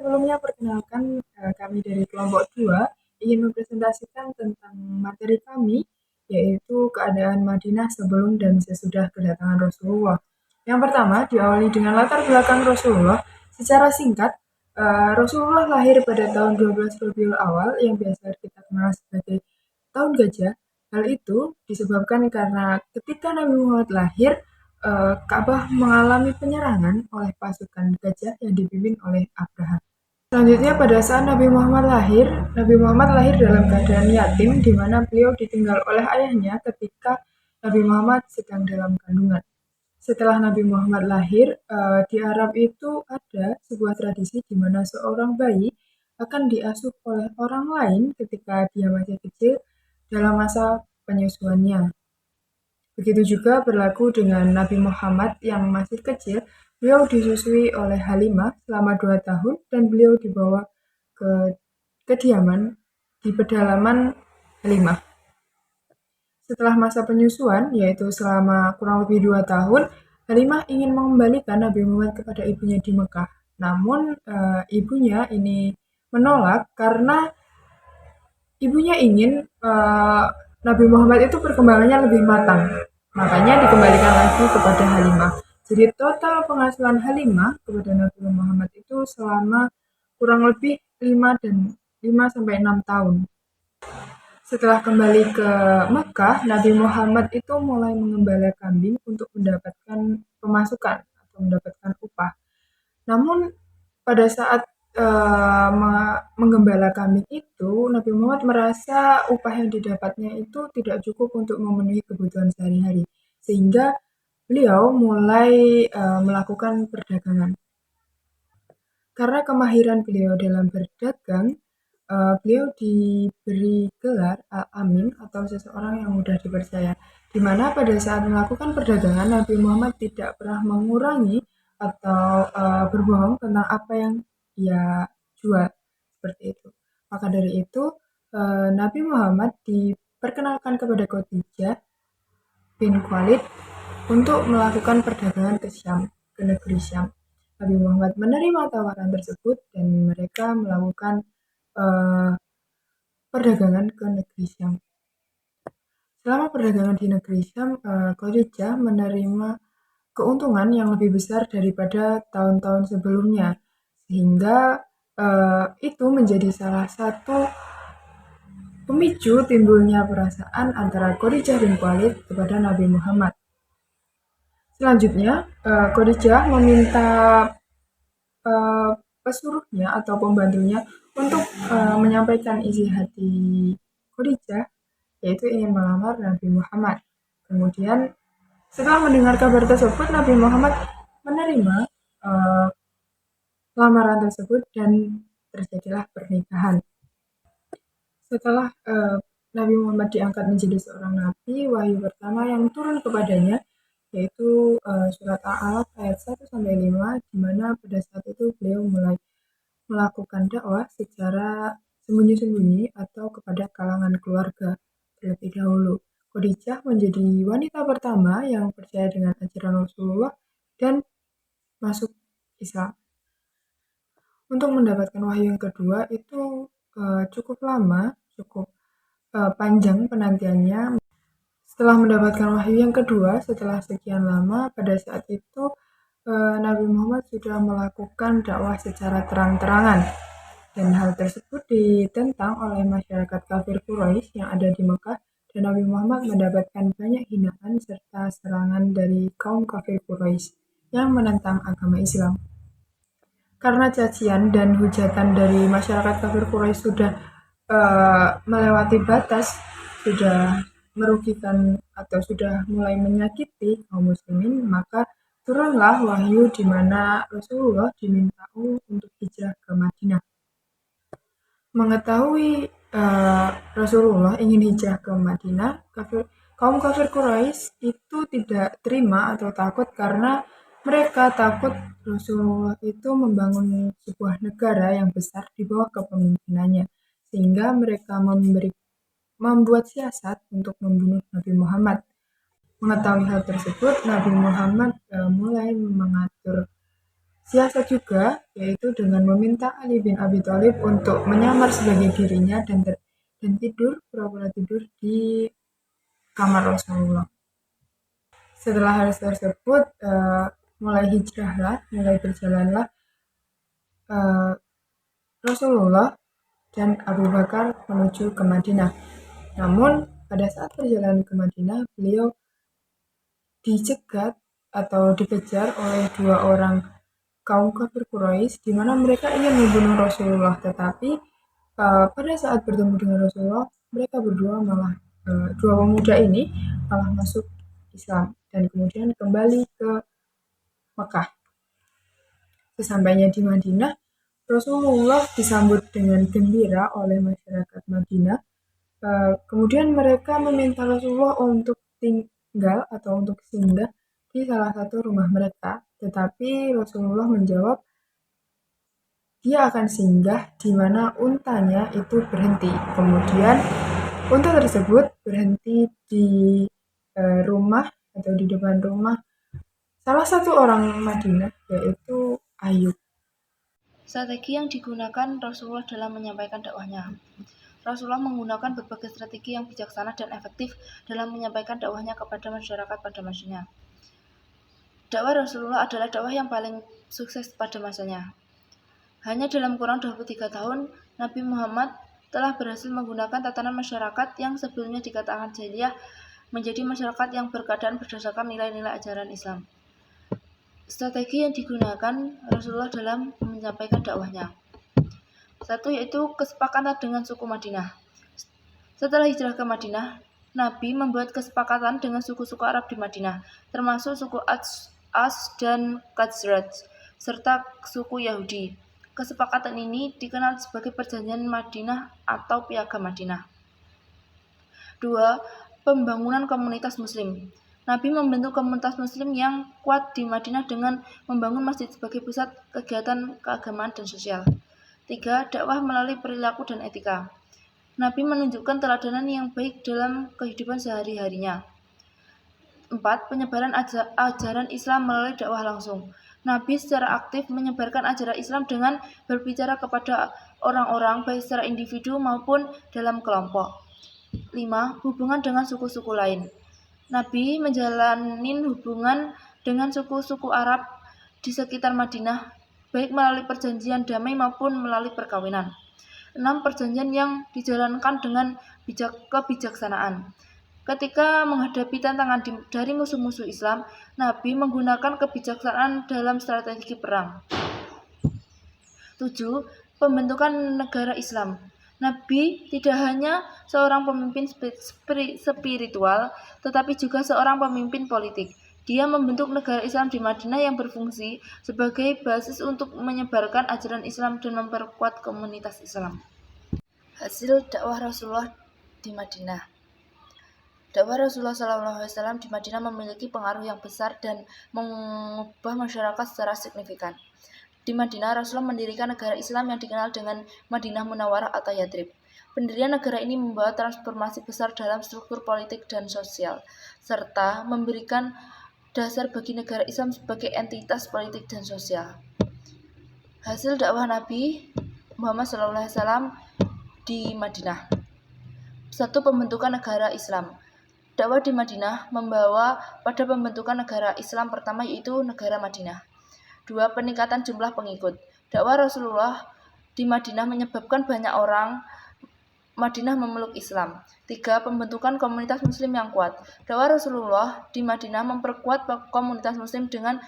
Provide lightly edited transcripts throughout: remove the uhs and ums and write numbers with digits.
sebelumnya perkenalkan, kami dari kelompok 2 ingin mempresentasikan tentang materi kami, yaitu keadaan Madinah sebelum dan sesudah kedatangan Rasulullah. Yang pertama, diawali dengan latar belakang Rasulullah. Secara singkat, Rasulullah lahir pada tahun 12 Rabiul Awal yang biasa kita kenal sebagai tahun gajah. Hal itu disebabkan karena ketika Nabi Muhammad lahir, Ka'bah mengalami penyerangan oleh pasukan gajah yang dipimpin oleh Abraha. Selanjutnya pada saat Nabi Muhammad lahir dalam keadaan yatim di mana beliau ditinggal oleh ayahnya ketika Nabi Muhammad sedang dalam kandungan. Setelah Nabi Muhammad lahir, di Arab itu ada sebuah tradisi di mana seorang bayi akan diasuh oleh orang lain ketika dia masih kecil dalam masa penyusuannya. Begitu juga berlaku dengan Nabi Muhammad yang masih kecil, beliau disusui oleh Halimah selama 2 tahun dan beliau dibawa ke kediaman di pedalaman Halimah. Setelah masa penyusuan, yaitu selama kurang lebih 2 tahun, Halimah ingin mengembalikan Nabi Muhammad kepada ibunya di Mekah. Namun ibunya ini menolak karena ibunya ingin Nabi Muhammad itu perkembangannya lebih matang. Makanya dikembalikan lagi kepada Halimah. Jadi total pengasuhan Halimah kepada Nabi Muhammad itu selama kurang lebih 5 sampai 6 tahun. Setelah kembali ke Mekah, Nabi Muhammad itu mulai mengembala kambing untuk mendapatkan pemasukan atau mendapatkan upah. Namun pada saat menggembala kambing itu, Nabi Muhammad merasa upah yang didapatnya itu tidak cukup untuk memenuhi kebutuhan sehari-hari, sehingga beliau mulai melakukan perdagangan. Karena kemahiran beliau dalam berdagang, beliau diberi gelar Al-Amin atau seseorang yang mudah dipercaya, di mana pada saat melakukan perdagangan Nabi Muhammad tidak pernah mengurangi atau berbohong tentang apa yang dia jual, seperti itu. Maka dari itu, Nabi Muhammad diperkenalkan kepada Khadijah bin Khalid untuk melakukan perdagangan ke Syam, ke negeri Syam. Nabi Muhammad menerima tawaran tersebut dan mereka melakukan uh, perdagangan ke negeri Syam. Selama perdagangan di negeri Syam, Khadijah menerima keuntungan yang lebih besar daripada tahun-tahun sebelumnya, sehingga itu menjadi salah satu pemicu timbulnya perasaan antara Khadijah bin Khalid kepada Nabi Muhammad. Selanjutnya, Khadijah meminta pesuruhnya atau pembantunya untuk menyampaikan isi hati Khadijah, yaitu ingin melamar Nabi Muhammad. Kemudian setelah mendengar kabar tersebut, Nabi Muhammad menerima lamaran tersebut dan terjadilah pernikahan. Setelah Nabi Muhammad diangkat menjadi seorang nabi, wahyu pertama yang turun kepadanya yaitu surat Al-Alaq ayat 1 sampai 5, di mana pada saat itu beliau mulai melakukan dakwah secara sembunyi-sembunyi atau kepada kalangan keluarga terlebih dahulu. Khadijah menjadi wanita pertama yang percaya dengan ajaran Rasulullah dan masuk Islam. Untuk mendapatkan wahyu yang kedua itu cukup lama, cukup panjang penantiannya. Setelah mendapatkan wahyu yang kedua, setelah sekian lama, pada saat itu Nabi Muhammad sudah melakukan dakwah secara terang-terangan. Dan hal tersebut ditentang oleh masyarakat kafir Quraisy yang ada di Mekah, dan Nabi Muhammad mendapatkan banyak hinaan serta serangan dari kaum kafir Quraisy yang menentang agama Islam. Karena cacian dan hujatan dari masyarakat kafir Quraisy sudah melewati batas, sudah merugikan atau sudah mulai menyakiti kaum muslimin, maka turunlah wahyu di mana Rasulullah diminta untuk hijrah ke Madinah. Mengetahui Rasulullah ingin hijrah ke Madinah, kaum kafir Quraisy itu tidak terima atau takut karena mereka takut Rasulullah itu membangun sebuah negara yang besar di bawah kepemimpinannya, sehingga mereka membuat siasat untuk membunuh Nabi Muhammad. Mengetahui hal tersebut, Nabi Muhammad mulai mengatur siasat juga, yaitu dengan meminta Ali bin Abi Thalib untuk menyamar sebagai dirinya dan tidur, pura-pura tidur di kamar Rasulullah. Setelah hal tersebut, mulai berjalanlah eh, Rasulullah dan Abu Bakar menuju ke Madinah. Namun, pada saat perjalanan ke Madinah, beliau dicegat atau dikejar oleh dua orang kaum kafir Quraisy di mana mereka ingin membunuh Rasulullah, tetapi pada saat bertemu dengan Rasulullah, mereka berdua malah dua pemuda ini malah masuk Islam dan kemudian kembali ke Mekah. Sesampainya di Madinah, Rasulullah disambut dengan gembira oleh masyarakat Madinah. Kemudian mereka meminta Rasulullah untuk tinggal atau untuk singgah di salah satu rumah mereka. Tetapi Rasulullah menjawab, dia akan singgah di mana untanya itu berhenti. Kemudian unta tersebut berhenti di rumah atau di depan rumah salah satu orang Madinah, yaitu Ayub. Strategi yang digunakan Rasulullah dalam menyampaikan dakwahnya. Rasulullah menggunakan berbagai strategi yang bijaksana dan efektif dalam menyampaikan dakwahnya kepada masyarakat pada masanya. Dakwah Rasulullah adalah dakwah yang paling sukses pada masanya. Hanya dalam kurang 23 tahun, Nabi Muhammad telah berhasil menggunakan tatanan masyarakat yang sebelumnya dikatakan jahiliyah menjadi masyarakat yang berkeadaan berdasarkan nilai-nilai ajaran Islam. Strategi yang digunakan Rasulullah dalam menyampaikan dakwahnya. Satu, yaitu kesepakatan dengan suku Madinah. Setelah hijrah ke Madinah, Nabi membuat kesepakatan dengan suku-suku Arab di Madinah, termasuk suku As dan Khazraj, serta suku Yahudi. Kesepakatan ini dikenal sebagai Perjanjian Madinah atau Piagam Madinah. 2. Pembangunan komunitas Muslim. Nabi membentuk komunitas Muslim yang kuat di Madinah dengan membangun masjid sebagai pusat kegiatan keagamaan dan sosial. 3. Dakwah melalui perilaku dan etika. Nabi menunjukkan teladanan yang baik dalam kehidupan sehari-harinya. 4. Penyebaran ajaran Islam melalui dakwah langsung. Nabi secara aktif menyebarkan ajaran Islam dengan berbicara kepada orang-orang baik secara individu maupun dalam kelompok. 5. Hubungan dengan suku-suku lain. Nabi menjalani hubungan dengan suku-suku Arab di sekitar Madinah, baik melalui perjanjian damai maupun melalui perkawinan. 6. Perjanjian yang dijalankan dengan kebijaksanaan. Ketika menghadapi tantangan dari musuh-musuh Islam, Nabi menggunakan kebijaksanaan dalam strategi perang. 7. Pembentukan negara Islam. Nabi tidak hanya seorang pemimpin spiritual, tetapi juga seorang pemimpin politik. Dia membentuk negara Islam di Madinah yang berfungsi sebagai basis untuk menyebarkan ajaran Islam dan memperkuat komunitas Islam. Hasil dakwah Rasulullah di Madinah. Dakwah Rasulullah SAW di Madinah memiliki pengaruh yang besar dan mengubah masyarakat secara signifikan. Di Madinah, Rasulullah mendirikan negara Islam yang dikenal dengan Madinah Munawwarah atau Yathrib. Pendirian negara ini membawa transformasi besar dalam struktur politik dan sosial, serta memberikan dasar bagi negara Islam sebagai entitas politik dan sosial. Hasil dakwah Nabi Muhammad SAW di Madinah. 1. Pembentukan negara Islam. Dakwah di Madinah membawa pada pembentukan negara Islam pertama, yaitu negara Madinah. 2. Peningkatan jumlah pengikut. Dakwah Rasulullah di Madinah menyebabkan banyak orang Madinah memeluk Islam. 3. Pembentukan komunitas Muslim yang kuat. Dakwah Rasulullah di Madinah memperkuat komunitas Muslim dengan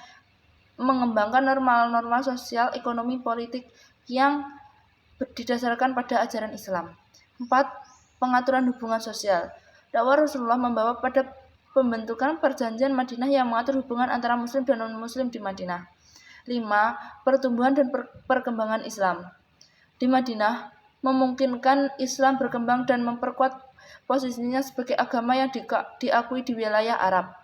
mengembangkan norma-norma sosial, ekonomi, politik yang didasarkan pada ajaran Islam. 4. Pengaturan hubungan sosial. Dakwah Rasulullah membawa pada pembentukan perjanjian Madinah yang mengatur hubungan antara Muslim dan non-Muslim di Madinah. 5. Pertumbuhan dan perkembangan Islam. Di Madinah, memungkinkan Islam berkembang dan memperkuat posisinya sebagai agama yang diakui di wilayah Arab.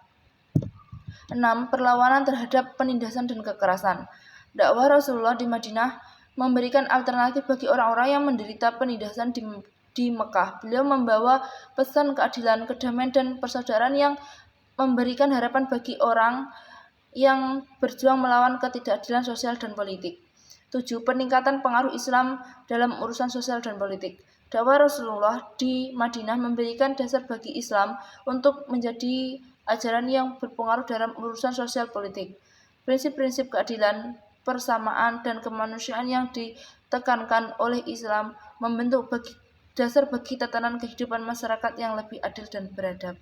6. Perlawanan terhadap penindasan dan kekerasan. Dakwah Rasulullah di Madinah memberikan alternatif bagi orang-orang yang menderita penindasan di Mekah. Beliau membawa pesan keadilan, kedamaian, dan persaudaraan yang memberikan harapan bagi orang yang berjuang melawan ketidakadilan sosial dan politik. 7. Peningkatan pengaruh Islam dalam urusan sosial dan politik. Dakwah Rasulullah di Madinah memberikan dasar bagi Islam untuk menjadi ajaran yang berpengaruh dalam urusan sosial politik. Prinsip-prinsip keadilan, persamaan, dan kemanusiaan yang ditekankan oleh Islam membentuk dasar bagi tatanan kehidupan masyarakat yang lebih adil dan beradab.